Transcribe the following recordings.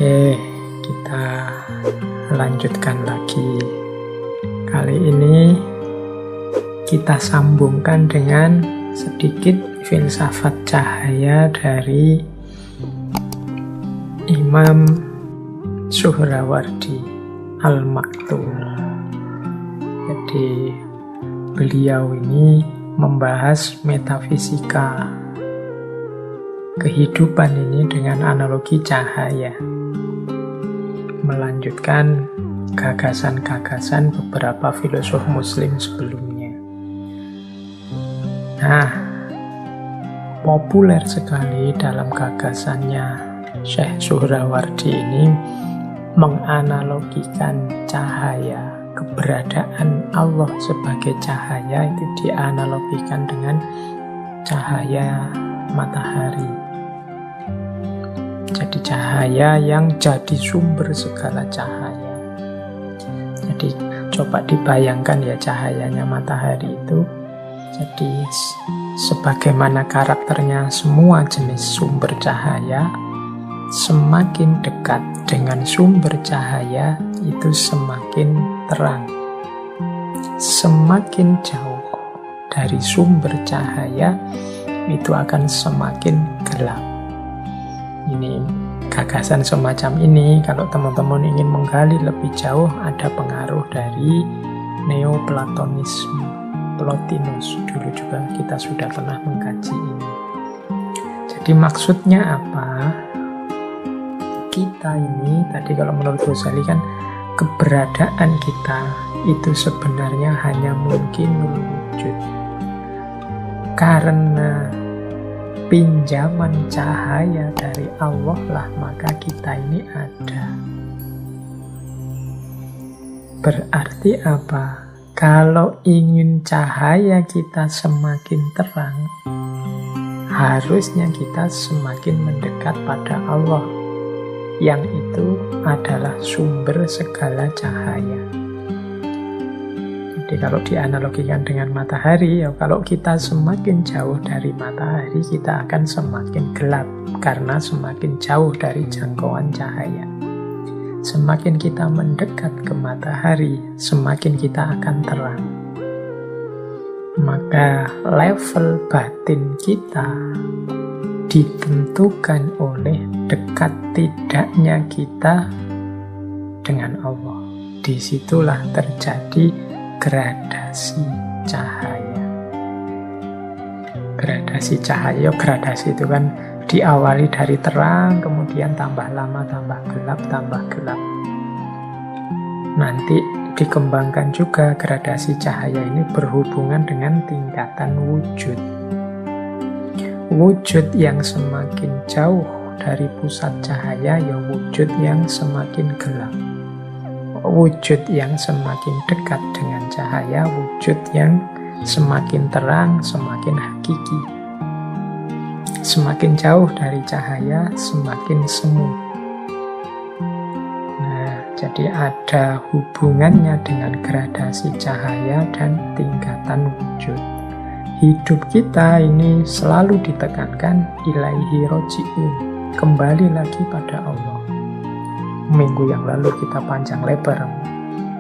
Oke, kita lanjutkan lagi. Kali ini kita sambungkan dengan sedikit filsafat cahaya dari Imam Suhrawardi Al-Maktul. Jadi beliau ini membahas metafisika kehidupan ini dengan analogi cahaya, melanjutkan gagasan-gagasan beberapa filosof muslim sebelumnya. Nah, populer sekali dalam gagasannya Syekh Suhrawardi ini menganalogikan cahaya, keberadaan Allah sebagai cahaya itu dianalogikan dengan cahaya matahari. Jadi cahaya yang jadi sumber segala cahaya. Jadi coba dibayangkan ya, cahayanya matahari itu jadi sebagaimana karakternya semua jenis sumber cahaya, semakin dekat dengan sumber cahaya itu semakin terang. Semakin jauh dari sumber cahaya itu akan semakin gelap. Ini gagasan semacam ini, kalau teman-teman ingin menggali lebih jauh, ada pengaruh dari Neoplatonisme, Plotinus. Dulu juga kita sudah pernah mengkaji ini. Jadi maksudnya apa? Kita ini, tadi kalau menurut Ghazali kan, keberadaan kita itu sebenarnya hanya mungkin wujud karena pinjaman cahaya dari Allah lah, maka kita ini ada. Berarti apa? Kalau ingin cahaya kita semakin terang, harusnya kita semakin mendekat pada Allah, yang itu adalah sumber segala cahaya. Jadi kalau dianalogikan dengan matahari, ya kalau kita semakin jauh dari matahari, kita akan semakin gelap karena semakin jauh dari jangkauan cahaya. Semakin kita mendekat ke matahari, semakin kita akan terang. Maka level batin kita ditentukan oleh dekat tidaknya kita dengan Allah. Disitulah terjadi gradasi cahaya. Gradasi cahaya, gradasi itu kan diawali dari terang, kemudian tambah lama, tambah gelap, tambah gelap. Nanti dikembangkan juga gradasi cahaya ini berhubungan dengan tingkatan wujud. Wujud yang semakin jauh dari pusat cahaya, ya wujud yang semakin gelap. Wujud yang semakin dekat dengan cahaya, wujud yang semakin terang, semakin hakiki. Semakin jauh dari cahaya, semakin semu. Nah, jadi ada hubungannya dengan gradasi cahaya dan tingkatan wujud. Hidup kita ini selalu ditekankan ilaihi roji'un, kembali lagi pada Allah. Minggu yang lalu kita panjang lebar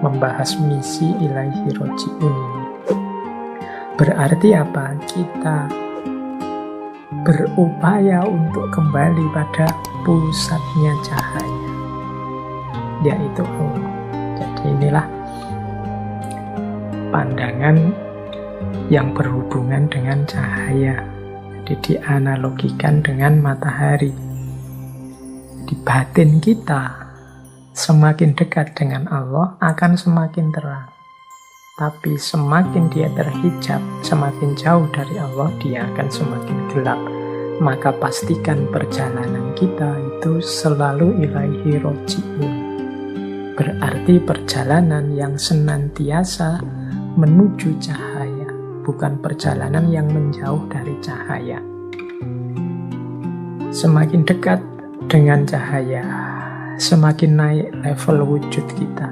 membahas misi ilaihi roji'un ini. Berarti apa? Kita berupaya untuk kembali pada pusatnya cahaya, yaitu Allah. Jadi inilah pandangan yang berhubungan dengan cahaya. Jadi dianalogikan dengan matahari. Di batin kita semakin dekat dengan Allah akan semakin terang. Tapi semakin dia terhijab, semakin jauh dari Allah, dia akan semakin gelap. Maka pastikan perjalanan kita itu selalu ilaihi roji'un. Berarti perjalanan yang senantiasa menuju cahaya, bukan perjalanan yang menjauh dari cahaya. Semakin dekat dengan cahaya, semakin naik level wujud kita.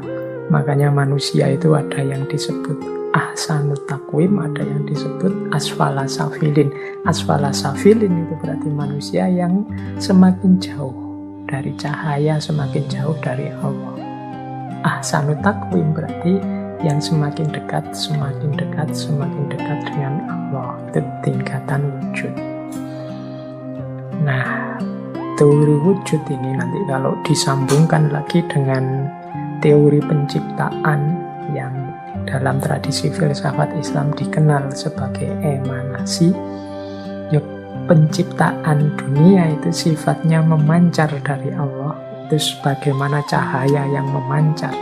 Makanya manusia itu ada yang disebut ahsanut takwim, ada yang disebut asfala safilin. Asfala safilin itu berarti manusia yang semakin jauh dari cahaya, semakin jauh dari Allah. Ahsanut taqwim berarti yang semakin dekat, semakin dekat, semakin dekat dengan Allah. Itu tingkatan wujud. Nah, teori wujud ini nanti kalau disambungkan lagi dengan teori penciptaan yang dalam tradisi filsafat Islam dikenal sebagai emanasi, ya penciptaan dunia itu sifatnya memancar dari Allah. Itu sebagaimana cahaya yang memancar.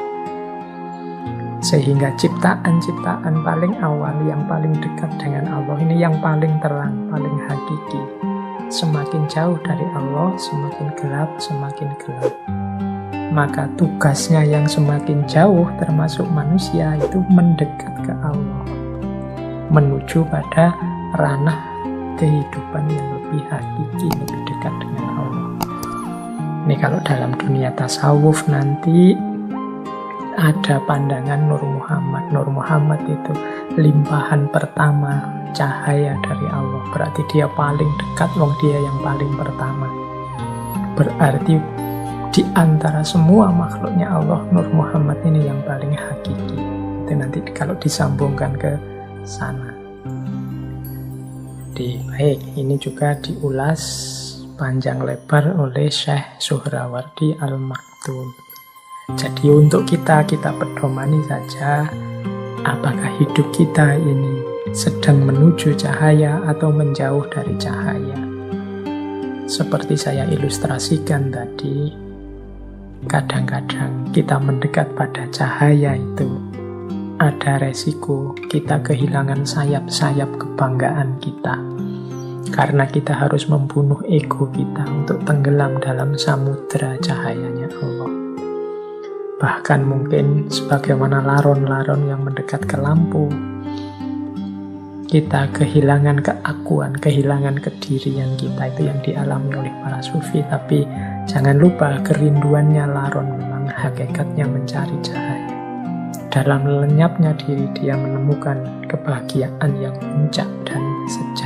Sehingga ciptaan-ciptaan paling awal, yang paling dekat dengan Allah, ini yang paling terang, paling hakiki. Semakin jauh dari Allah, semakin gelap, semakin gelap. Maka tugasnya yang semakin jauh, termasuk manusia, itu mendekat ke Allah. Menuju pada ranah kehidupan yang lebih hakiki, lebih dekat dengan Allah. Ini kalau dalam dunia tasawuf nanti ada pandangan Nur Muhammad. Nur Muhammad itu limpahan pertama cahaya dari Allah. Berarti dia paling dekat, wong dia yang paling pertama. Berarti di antara semua makhluknya Allah, Nur Muhammad ini yang paling hakiki. Itu nanti kalau disambungkan ke sana. Baik, ini juga diulas panjang lebar oleh Syekh Suhrawardi Al-Maktum. Jadi untuk kita pedomani saja, apakah hidup kita ini sedang menuju cahaya atau menjauh dari cahaya. Seperti saya ilustrasikan tadi, kadang-kadang kita mendekat pada cahaya itu ada resiko kita kehilangan sayap-sayap kebanggaan kita. Karena kita harus membunuh ego kita untuk tenggelam dalam samudera cahayanya Allah. Bahkan mungkin sebagaimana laron-laron yang mendekat ke lampu, kita kehilangan keakuan, kehilangan kedirian kita. Itu yang dialami oleh para sufi. Tapi jangan lupa kerinduannya laron memang hakikatnya mencari cahaya. Dalam lenyapnya diri dia menemukan kebahagiaan yang puncak dan sejati.